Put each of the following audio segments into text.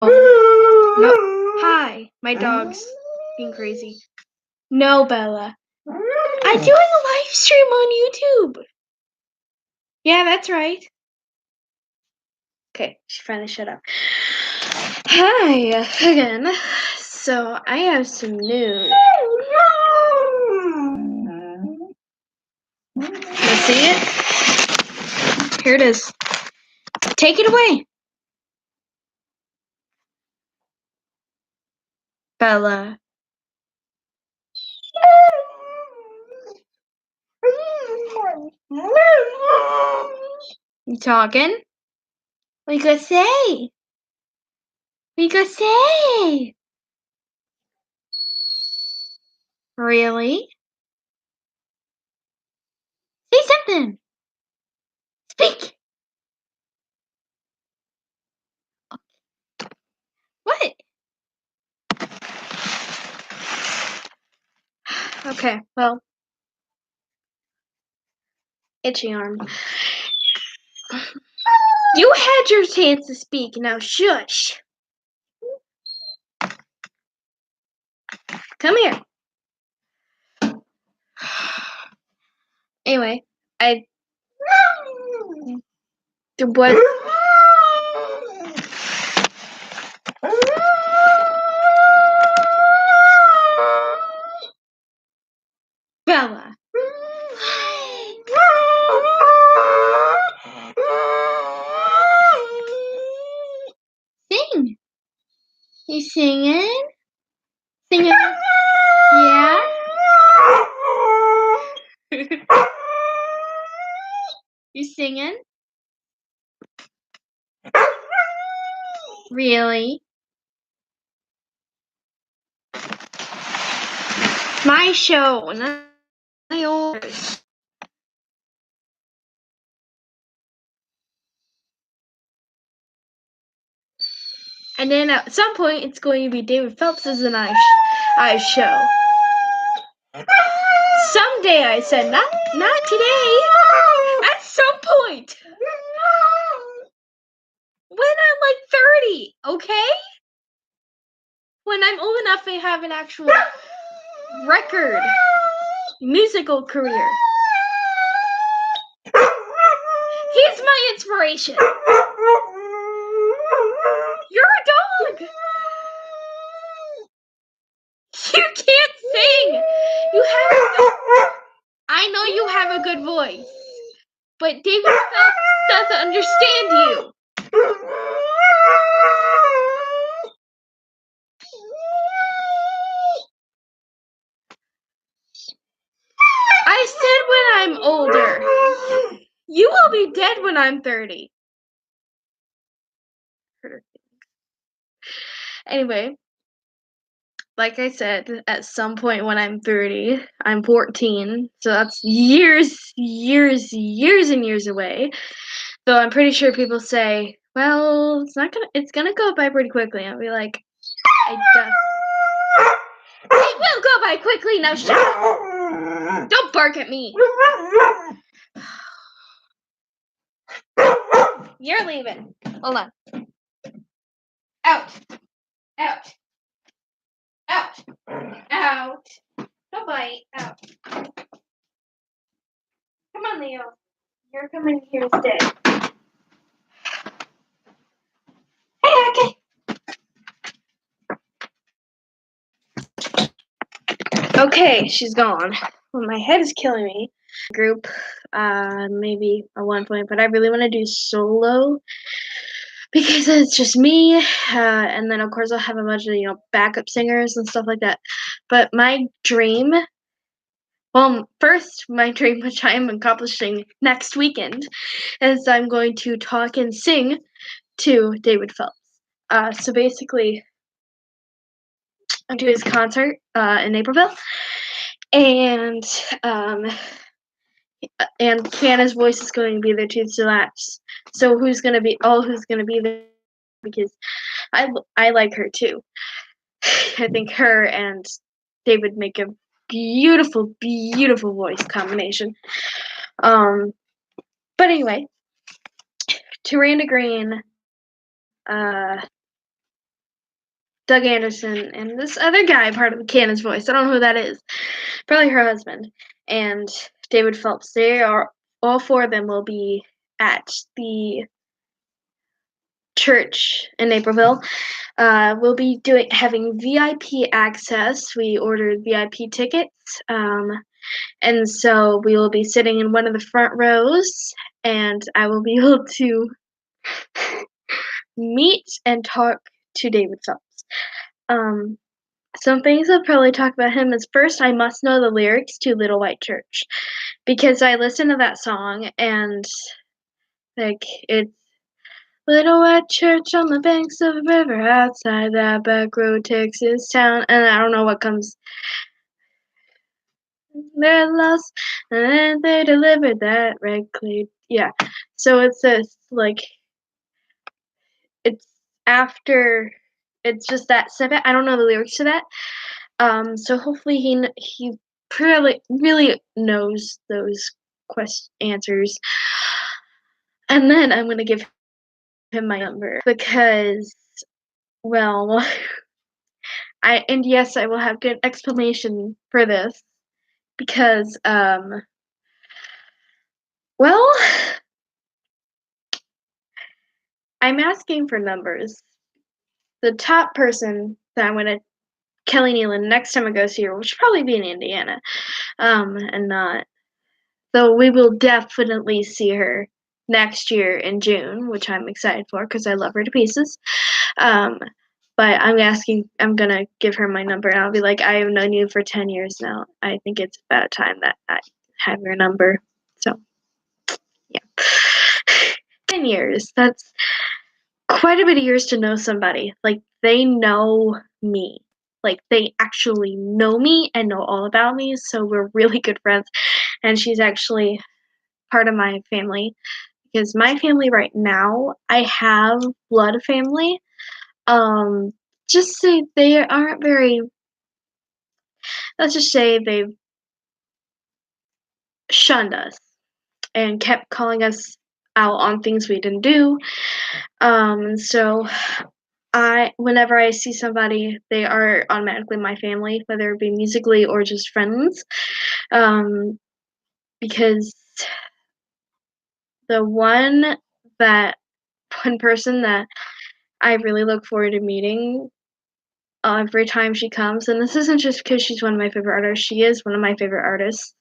No. Hi, my dog's being crazy. No, Bella. I'm doing a live stream on YouTube. Yeah, that's right. Okay, she finally shut up. Hi again. So I have some news. Let's see it. Here it is. Take it away, Bella. You talking? What you gonna say? What you gonna say? Really? Say something. Speak. What? Okay, well, itchy arm. You had your chance to speak, now shush. Come here. Anyway, what? Bella. Sing. You singing? Singing? Yeah? You singing? Really? My show, not yours. And then at some point, it's going to be David Phelps's and I show. Someday, I said, not today. At some point. When I'm like 30, okay? When I'm old enough to have an actual record musical career. He's my inspiration. You're a dog. You can't sing. I know you have a good voice, but David Phelps doesn't understand you. I said when I'm older. You will be dead when I'm 30. Anyway, like I said, at some point when I'm 30, I'm 14, so that's years and years away. Though I'm pretty sure people say, well, it's gonna go by pretty quickly. I'll be like, it will go by quickly, now shut up! Don't bark at me! You're leaving. Hold on. Out. Out. Out. Out. Don't bite. Out. Come on, Leo. You're coming here to stay. Hey, okay. Okay, she's gone. Well, my head is killing me. Group, maybe at one point, but I really want to do solo because it's just me, and then of course I'll have a bunch of backup singers and stuff like that. But my dream, first my dream, which I am accomplishing next weekend, is I'm going to talk and sing to David Phelps. So basically, I'm to his concert in Naperville, and Kiana's voice is going to be there too. So who's gonna be there? Because I like her too. I think her and David make a beautiful, beautiful voice combination. But anyway, Taranda Green, Doug Anderson, and this other guy, part of Cannon's Voice. I don't know who that is. Probably her husband. And David Phelps. They are all four of them will be at the church in Naperville. We'll be having VIP access. We ordered VIP tickets. And so we will be sitting in one of the front rows, and I will be able to meet and talk to David Phelps. Some things I'll probably talk about him is first, I must know the lyrics to Little White Church because I listened to that song and like it's Little White Church on the banks of a river outside that back road Texas town, and I don't know what comes. They're lost, and then they delivered that red clay. Yeah, so it's this like it's after it's just that snippet. I don't know the lyrics to that. So hopefully he really knows those answers. And then I'm gonna give him my number because, well, yes, I will have good explanation for this because, well, I'm asking for numbers. The top person that I'm gonna Kelly Nealon next time I go see her, which will probably be in Indiana, and not. So we will definitely see her next year in June, which I'm excited for because I love her to pieces. But I'm gonna give her my number, and I'll be like, I have known you for 10 years now. I think it's about time that I have your number. So, yeah. 10 years. That's quite a bit of years to know somebody. Like, they know me. Like, they actually know me and know all about me, so we're really good friends. And she's actually part of my family because my family right now, I have blood family. Just say they aren't very, let's just say they've shunned us and kept calling us out on things we didn't do. So whenever I see somebody, they are automatically my family, whether it be musically or just friends. Because the one person that I really look forward to meeting every time she comes, and this isn't just because she's one of my favorite artists, she is one of my favorite artists.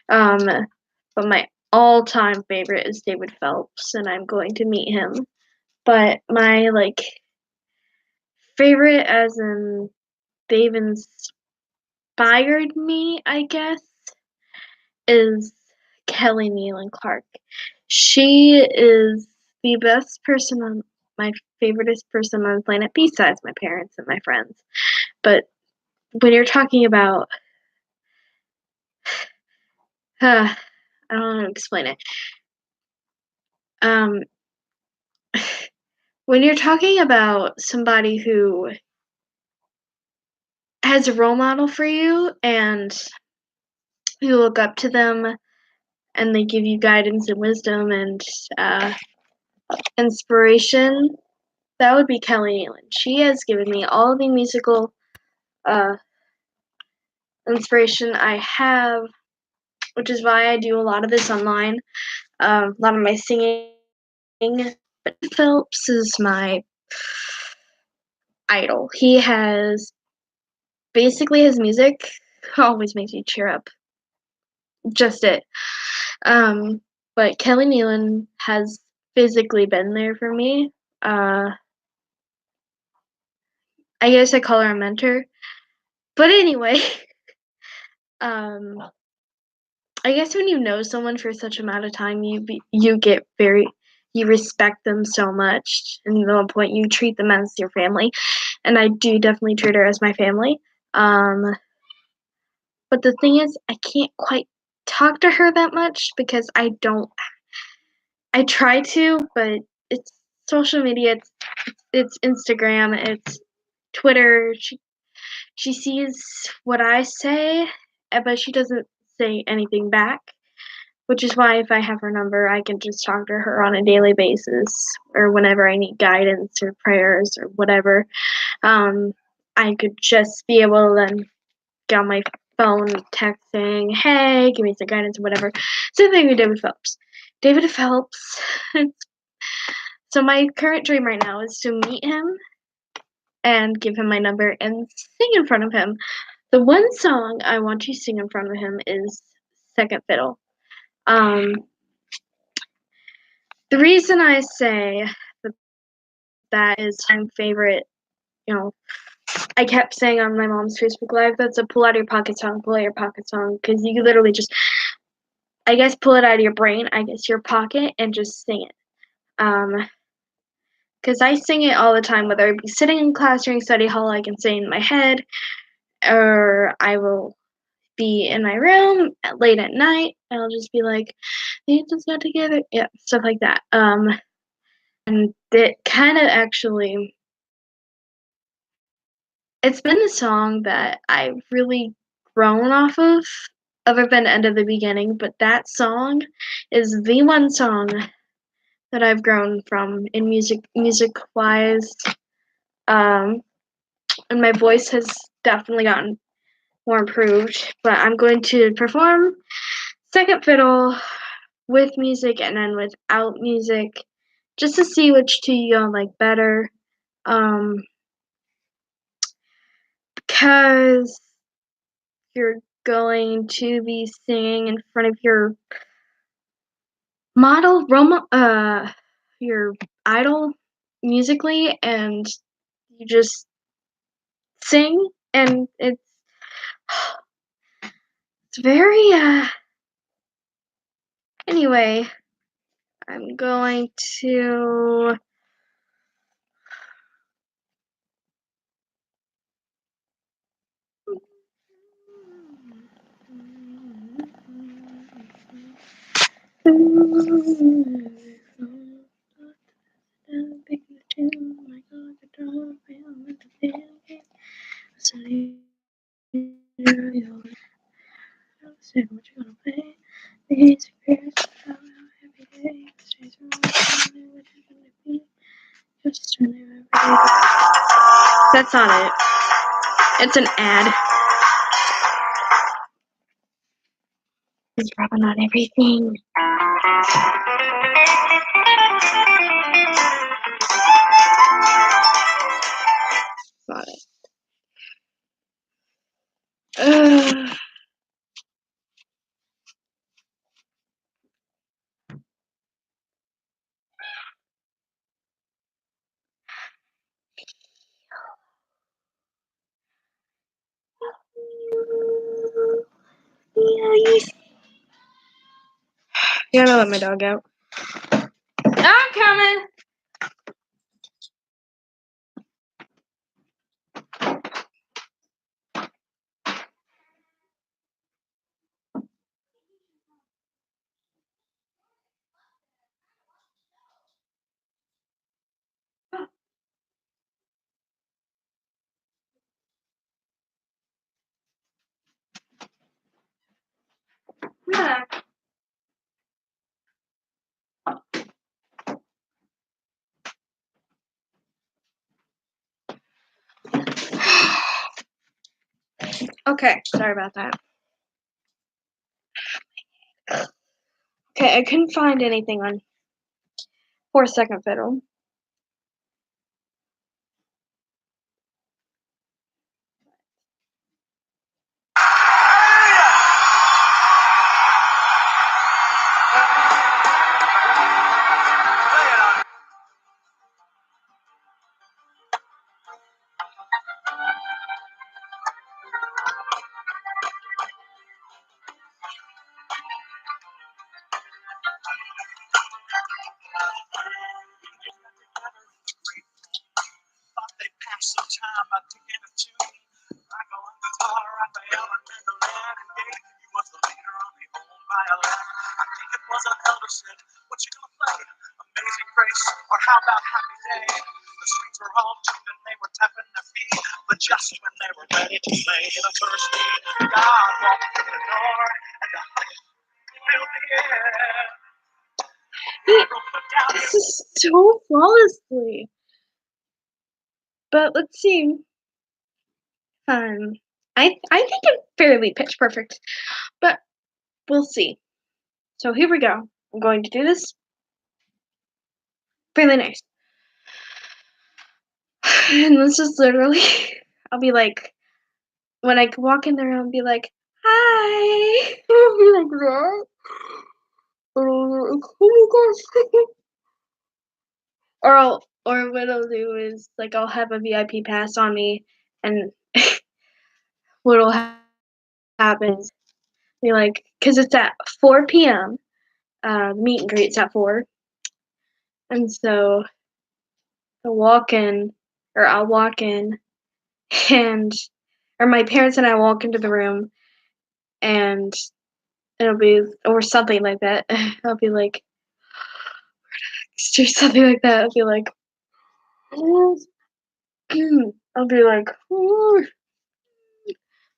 But my all-time favorite is David Phelps, and I'm going to meet him. But my favorite, as in they've inspired me, I guess, is Kelly Nealon Clark. She is the best person on my favoriteest person on the planet besides my parents and my friends. But when you're talking about I don't know how to explain it. When you're talking about somebody who has a role model for you and you look up to them and they give you guidance and wisdom and inspiration, that would be Kelly Nealon. She has given me all the musical inspiration I have, which is why I do a lot of this online, a lot of my singing. But Phelps is my idol. He has basically his music always makes me cheer up. Just it. But Kelly Nealon has physically been there for me. I guess I call her a mentor. But anyway, I guess when you know someone for such amount of time, you respect them so much, and to the point you treat them as your family. And I do definitely treat her as my family. But the thing is, I can't quite talk to her that much because I try to, but it's social media, it's Instagram, it's Twitter. She sees what I say, but she doesn't say anything back, which is why if I have her number, I can just talk to her on a daily basis or whenever I need guidance or prayers or whatever. I could just be able to then get on my phone, texting, hey, give me some guidance or whatever. Same thing with David Phelps. David Phelps. So my current dream right now is to meet him and give him my number and sing in front of him. The one song I want to sing in front of him is Second Fiddle. The reason I say that is my favorite, I kept saying on my mom's Facebook Live, that's a pull out of your pocket song, because you could literally just, I guess, pull it out of your brain, your pocket, and just sing it. Because I sing it all the time, whether I be sitting in class during study hall, I can sing in my head, or I will be in my room late at night, and I'll just be like, they just got together, yeah, stuff like that. And it kind of actually, it's been a song that I've really grown off of, other than End of the Beginning, but that song is the one song that I've grown from in music wise. And my voice has definitely gotten more improved. But I'm going to perform Second Fiddle with music and then without music, just to see which two you all like better. Because you're going to be singing in front of your model, your idol musically, and you just sing, and it's very, anyway, I'm going to, that's not it. It's an ad. It's probably not everything. Got it. You gotta let my dog out. I'm coming. Yeah. Okay, sorry about that. Okay, I couldn't find anything on 4-second fiddle. Some time I took a tune. I go on guitar, Raphael, and mandolin, and Dave, he was the leader on the old violin. I think it was an elder said, "What you gonna play? Amazing Grace, or how about Happy Day?" The strings were all tuned and they were tapping their feet, but just when they were ready to play the first beat, God walked through the door and the hush filled the air. This is so flawlessly. But let's see. Um, I think I'm fairly pitch perfect, but we'll see. So here we go. I'm going to do this fairly nice. And this is literally, I'll be like, when I walk in the room, I'll be like, hi. I'll be like that. Oh my gosh. Or what I'll do is like I'll have a VIP pass on me, and what'll happen is be like, because it's at 4 p.m. Meet and greet's at 4, and so I'll walk in, and or my parents and I walk into the room, and it'll be or something like that. I'll be like, or something like that. I'll be like, I'll be like,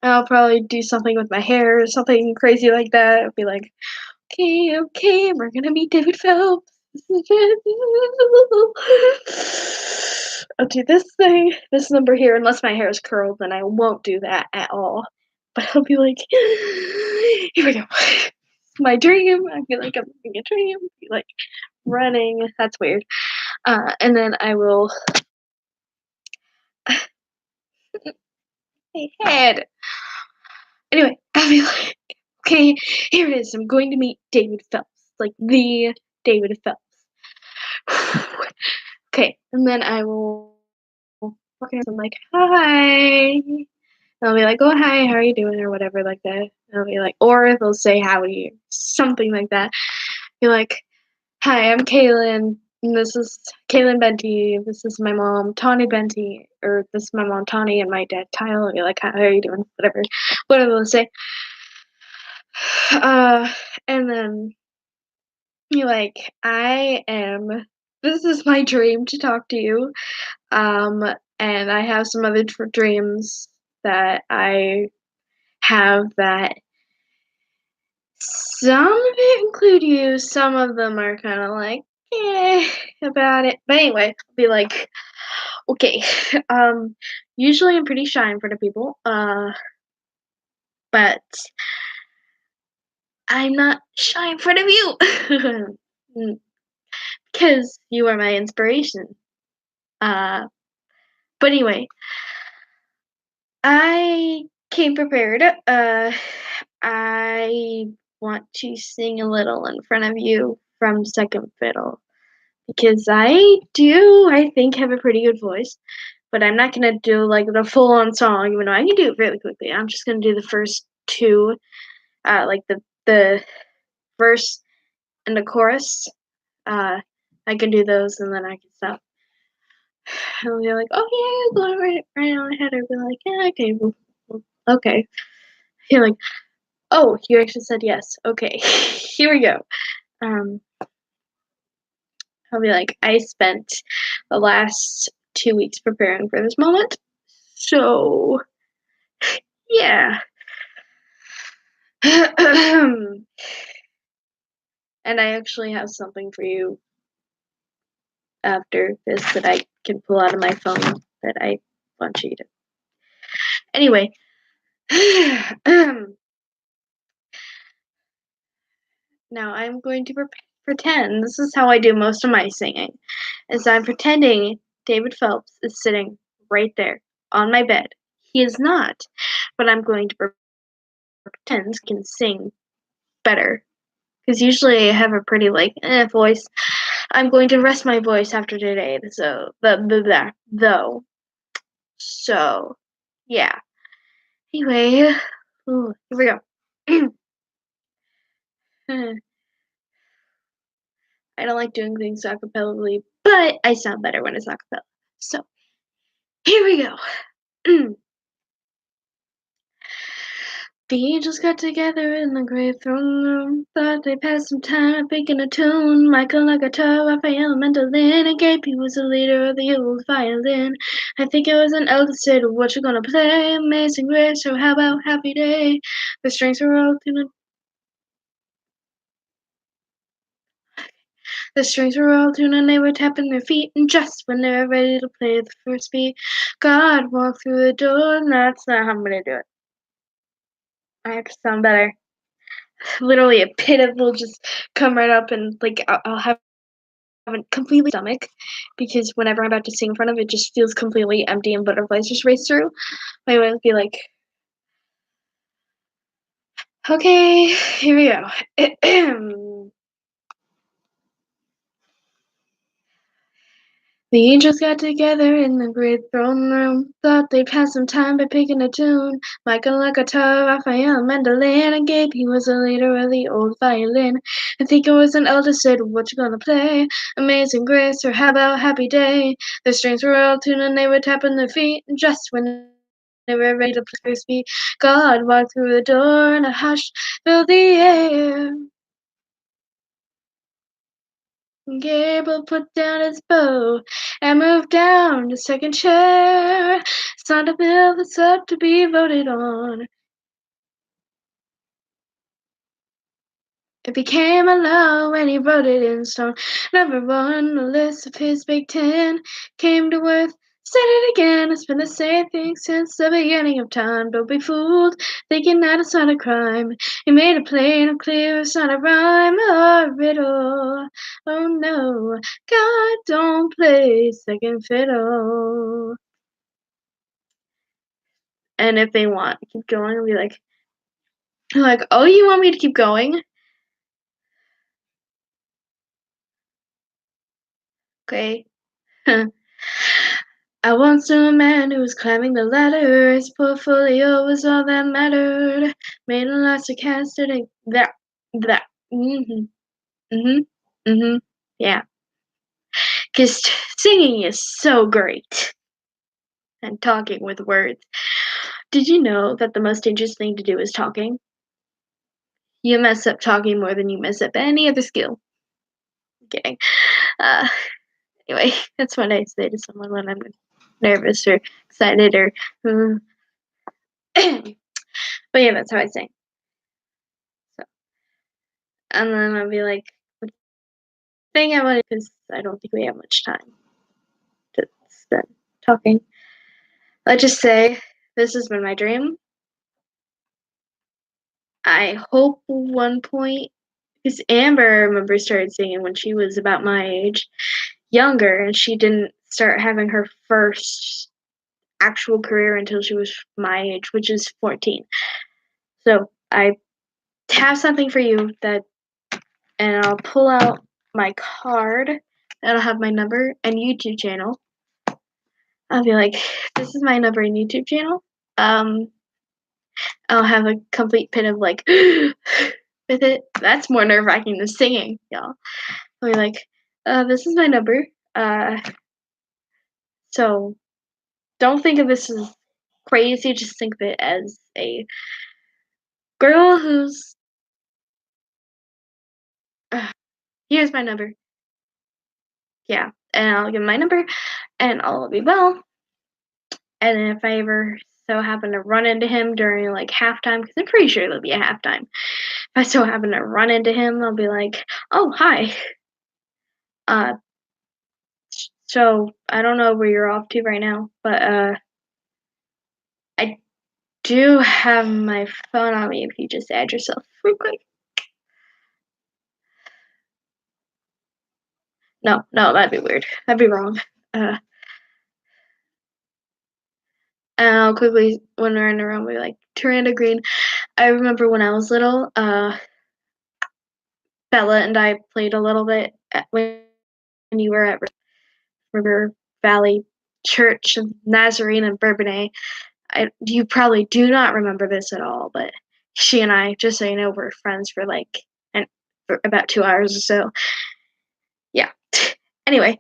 I'll probably do something with my hair or something crazy like that. I'll be like, okay, okay, we're gonna meet David Phelps. I'll do this thing, this number here, unless my hair is curled, then I won't do that at all. But I'll be like, here we go. My dream. I feel like I'm having a dream. Be like running. That's weird. And then I will. My head. Anyway, I'll be like, okay, here it is. I'm going to meet David Phelps, like the David Phelps. Okay, and then I will walk in and I'm like, hi. And I'll be like, oh, hi, how are you doing? Or whatever, like that. And I'll be like, or they'll say howdy, something like that. Be like, hi, I'm Kaylin. And this is Kaylin Benty. This is my mom, Tawny Benty. Or this is my mom, Tawny, and my dad, Kyle. And be like, how are you doing? Whatever they'll say. Uh, and then you're like, this is my dream to talk to you. And I have some other dreams that I have that some of it include you, some of them are kind of like, about it. But anyway, I'll be like, okay, usually I'm pretty shy in front of people, but I'm not shy in front of you. Because you are my inspiration. Uh, but anyway, I came prepared. I want to sing a little in front of you from second fiddle because I think, have a pretty good voice. But I'm not gonna do like the full on song, even though I can do it really quickly. I'm just gonna do the first two, like the verse and the chorus. I can do those and then I can stop. And they're like, "Oh yeah, go right on ahead." I'll be like, "Yeah, okay, okay." You're like, "Oh, you actually said yes. Okay, here we go." Um, I'll be like, "I spent the last 2 weeks preparing for this moment, so yeah." And I actually have something for you after this that I can pull out of my phone that I want you to. Anyway, now I'm going to pretend. This is how I do most of my singing. Is I'm pretending David Phelps is sitting right there on my bed. He is not, but I'm going to pretend I can sing better because usually I have a pretty like voice. I'm going to rest my voice after today, so though. So yeah. Anyway, ooh, here we go. I don't like doing things acapella, but I sound better when it's acapella. So here we go. The angels got together in the great throne room. Thought they passed some time picking a tune. Michael on guitar, Raphael mandolin, and Gaby was the leader of the old violin. I think it was an elder said, "What you gonna play? Amazing Grace, or how about Happy Day?" The strings were all tuned. The strings were all tuned and they were tapping their feet, and just when they were ready to play the first beat, God walked through the door, and that's not how I'm gonna do it. I have to sound better. Literally, a pit of will just come right up, and like I'll have a completely stomach because whenever I'm about to sing in front of it, just feels completely empty and butterflies just race through. I would be like, okay, here we go. The angels got together in the great throne room, thought they'd pass some time by picking a tune. Michael guitar, Raphael mandolin, and Gabe, he was the leader of the old violin. I think it was an elder said, what you gonna play? Amazing Grace, or how about Happy Day? The strings were all tuned and they were tapping their feet, and just when they were ready to play their speed, God walked through the door and a hush filled the air. Gable put down his bow and moved down the second chair. Signed a bill that's up to be voted on. It became a law when he wrote it in stone. Number one, the list of his Big Ten came to earth. Said it again, it's been the same thing since the beginning of time. Don't be fooled, thinking that it's not a crime. He made it plain and clear, it's not a rhyme or a riddle. Oh no, God don't play second fiddle. And if they want to keep going, I'll be like, oh, you want me to keep going? Okay. I once knew a man who was climbing the ladder. His portfolio was all that mattered. Made a lot of cast it that. Mhm. Mhm. Mhm. Yeah. Cause singing is so great, and talking with words. Did you know that the most dangerous thing to do is talking? You mess up talking more than you mess up any other skill. Kidding. Uh, anyway, that's what I say to someone when I'm nervous or excited or. But yeah, that's how I sing. So, and then I'll be like, the thing I want because I don't think we have much time to spend talking. Let's just say this has been my dream. I hope one point, because Amber, I remember, started singing when she was about my age, younger, and she didn't start having her first actual career until she was my age, which is 14. So I have something for you and I'll pull out my card and I'll have my number and YouTube channel. I'll be like, this is my number and YouTube channel. I'll have a complete pit of like with it. That's more nerve wracking than singing, y'all. I'll be like, this is my number. So don't think of this as crazy, just think of it as a girl who's here's my number. Yeah. And I'll give my number and all will be well. And if I ever so happen to run into him during like halftime, because I'm pretty sure there'll be a halftime. If I so happen to run into him, I'll be like, "Oh, hi. Uh, so I don't know where you're off to right now, but I do have my phone on me. If you just add yourself real quick." No, no, that'd be weird. That'd be wrong. Uh, and I'll quickly, when we're in the room, be like, Taranda Green. I remember when I was little, Bella and I played a little bit when you were at River Valley Church of Nazarene in Bourbonnais. You probably do not remember this at all, but she and I, just so you know, were friends for for about 2 hours or so. Yeah. Anyway,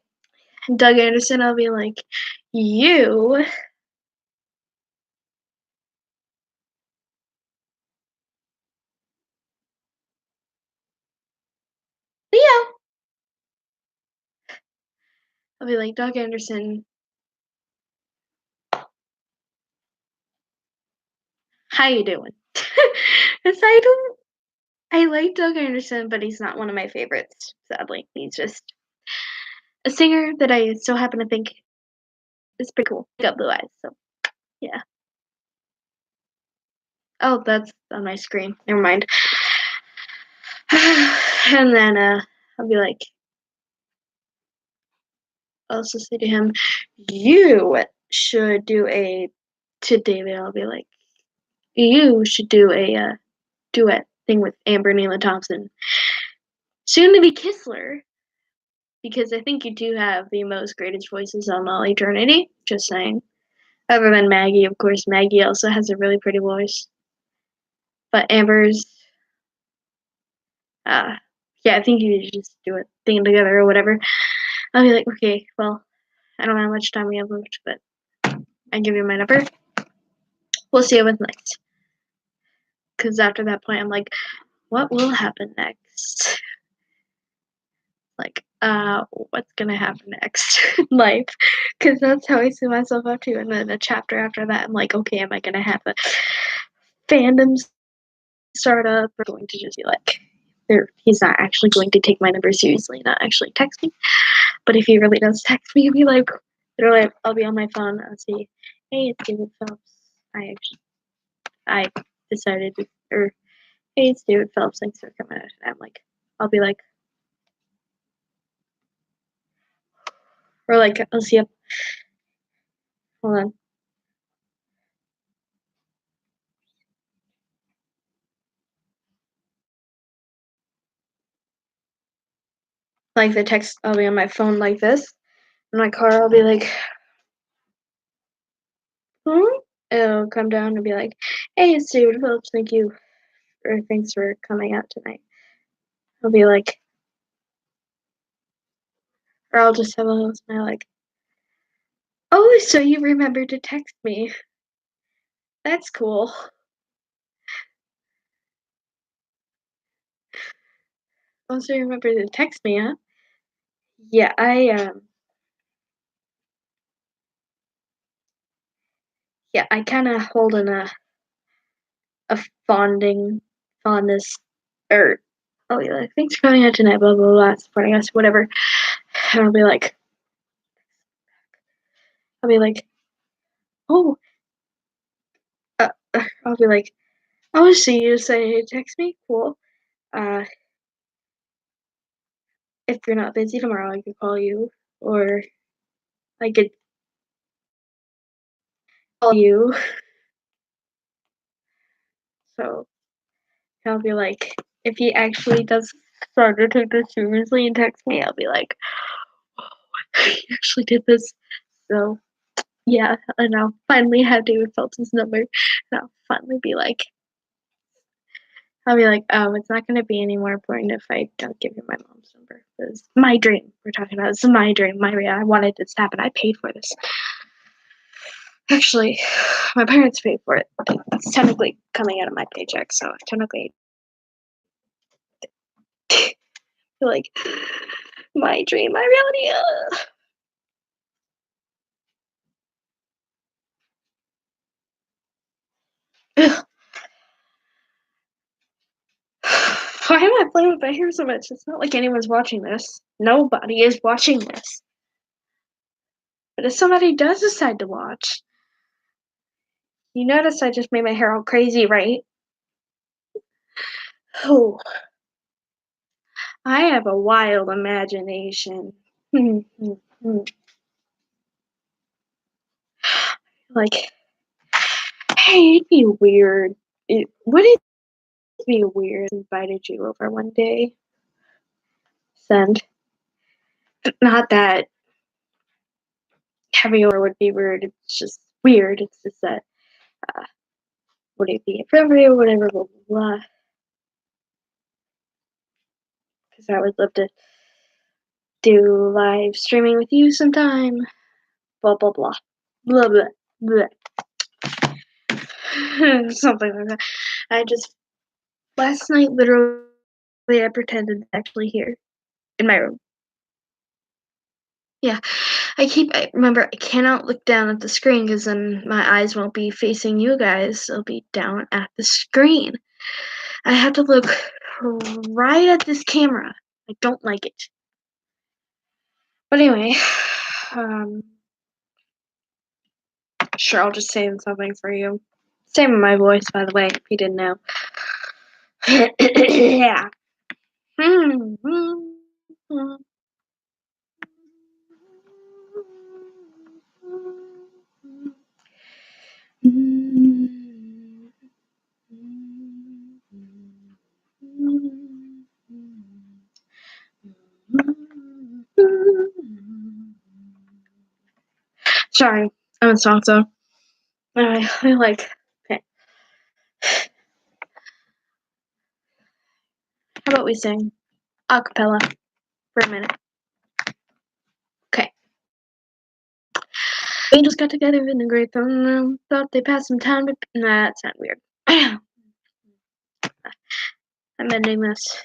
Doug Anderson, I'll be like, you, Leo. I'll be like, Doug Anderson, how you doing? It's I don't. I like Doug Anderson, but he's not one of my favorites, sadly. He's just a singer that I so happen to think is pretty cool. He got blue eyes, so yeah. Oh, that's on my screen. Never mind. And then I'll be like, I'll also say to him, "You should do a." To David, I'll be like, "You should do a duet thing with Amber Neela Thompson, soon to be Kissler, because I think you do have the most greatest voices on all eternity." Just saying. Other than Maggie, of course. Maggie also has a really pretty voice, but Amber's, uh, yeah, I think you should just do a thing together or whatever. I'll be like, okay, well, I don't know how much time we have left, but I give you my number. We'll see what's next. Because after that point, I'm like, what will happen next? Like, what's gonna happen next in life? Because that's how I see myself up to. And then a chapter after that, I'm like, okay, am I gonna have a fandom startup, or going to just be like, he's not actually going to take my number seriously, not actually text me. But if he really does text me, I'll be like, literally, I'll be on my phone, I'll say, hey, it's David Phelps. I decided to, or hey, it's David Phelps, thanks for coming out. And I'm like, I'll be like, or like, I'll see up, hold on. Like the text, I'll be on my phone like this. In my car, I'll be like, hmm? It'll come down and be like, hey, it's David Phillips, thank you, or thanks for coming out tonight. I'll be like, or I'll just have a little smile like, oh, so you remembered to text me. That's cool. Oh, so you remembered to text me, huh? Yeah, I kind of hold a fondness, or oh yeah, thanks for coming out tonight, blah blah blah, supporting us, whatever. And I'll be like, oh, I'll be like, oh, so you say text me, cool. Uh, if you're not busy tomorrow, I could call you, or I could call you. So I'll be like, if he actually does start to take this seriously and text me, I'll be like, oh, he actually did this. So yeah, and I'll finally have David Phelps' number, and I'll finally be like, it's not gonna be any more important if I don't give you my mom's number. It's my dream. We're talking about this is my dream, my reality. I wanted this to happen. I paid for this. Actually, my parents paid for it. It's technically coming out of my paycheck, so technically, like, my dream, my reality. Ugh. Why am I playing with my hair so much? It's not like anyone's watching this. Nobody is watching this. But if somebody does decide to watch, you notice I just made my hair all crazy, right? Oh, I have a wild imagination. Like, hey, it'd be weird. Would it be weird if I invited you over one day? Send. Not that having you over would be weird. It's just weird. It's just that, uh, would it be appropriate or whatever, blah, blah, blah. Because I would love to do live streaming with you sometime. Blah, blah, blah. Blah, blah, blah. Something like that. Last night, literally, I pretended to actually hear in my room. Yeah, remember, I cannot look down at the screen because then my eyes won't be facing you guys. They'll be down at the screen. I have to look right at this camera. I don't like it. But anyway, sure, I'll just say something for you. Same with my voice, by the way, if you didn't know. Yeah. Sorry, I'm a song song. I like. Okay. How about we sing a cappella for a minute? Okay. Angels got together in the great throne room. Thought they passed some time, but nah, that's not weird. I'm ending this.